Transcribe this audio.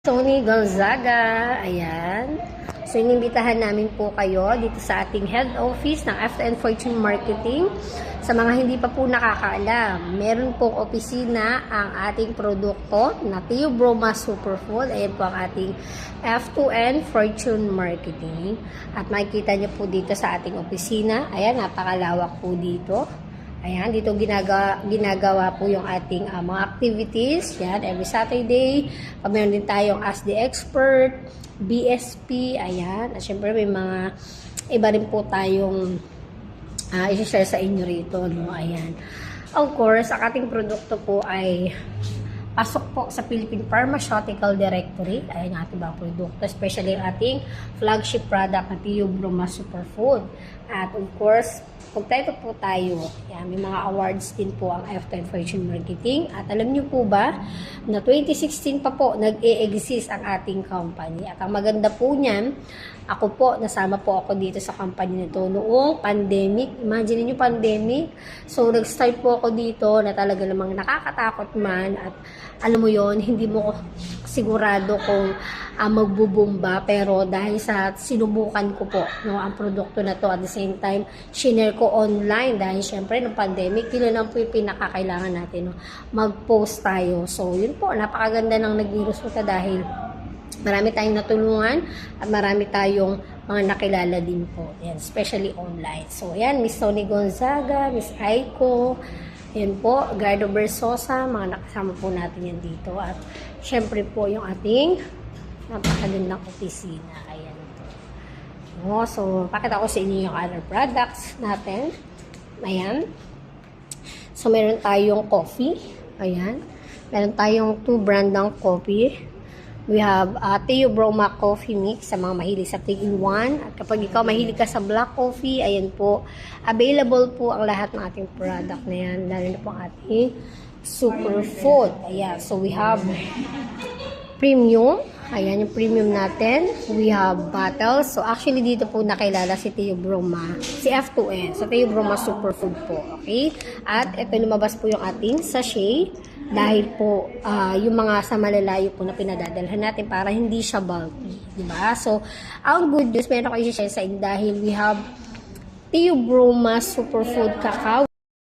Tony Gonzaga, ayan. So, inimbitahan namin po kayo dito sa ating head office ng FTN Fortune Marketing. Sa mga hindi pa po nakakaalam, meron pong opisina ang ating produkto na Theobroma Superfood. Ayan po ang ating F2N Fortune Marketing. At makikita nyo po dito sa ating opisina. Ayan, napakalawak po dito. Ayan, dito ginagawa po yung ating mga activities. Yan, every Saturday. Meron din tayong Ask the Expert, BSP, ayan. At syempre may mga iba rin po tayong i-share sa inyo rito, no? Ayan. Of course, ang ating produkto po ay pasok po sa Philippine Pharmaceutical Directory. Ayan ang ating mga produkto, especially ang ating flagship product na Theobroma Superfood. At of course, kompleto po tayo. Yan, may mga awards din po ang FTN Fortune Marketing. At alam niyo po ba na 2016 pa po nag-e-exist ang ating company. At ang maganda po niyan, ako po, nasama po ako dito sa company nito noong pandemic. Imagine niyo pandemic. So, nag-start po ako dito na talaga namang nakakatakot man. At alam mo yon, hindi mo sigurado kung magbubumba. Pero dahil sa sinubukan ko po, no, ang produkto na to, at the same time, shinare ko online. Dahil syempre, ng pandemic, yun lang po yung pinakakailangan natin, no, mag-post tayo. So, yun po, napakaganda ng naging resulta dahil marami tayong natulungan at marami tayong mga nakilala din po. Yan, especially online. So, ayan, Miss Tony Gonzaga, Miss Aiko, yan po, Gardo Bersosa, mga nakasama po natin yan dito. At syempre po yung ating napakagandang opisina. Ayan po. No, so, pakita ko sa inyo yung other products natin. Ayan. So, meron tayong coffee. Ayan. Meron tayong 2 brand ng coffee. We have Theobroma Coffee Mix sa mga mahilig sa 3-in-1. At kapag ikaw mahilig ka sa black coffee, ayan po, available po ang lahat ng ating product na yan. Lalo na po ang ating superfood. Ayan, so we have premium. Ayan yung premium natin. We have bottles. So actually dito po nakilala si Theobroma, si F2N, sa Theobroma Superfood po. Okay? At ito lumabas po yung ating sachet. Dahil po, yung mga sa malalayo po na pinadadalhan natin para hindi siya bulky. Diba? So, ang good news, meron ko i-share sa inyo dahil we have Theobroma Superfood Cacao.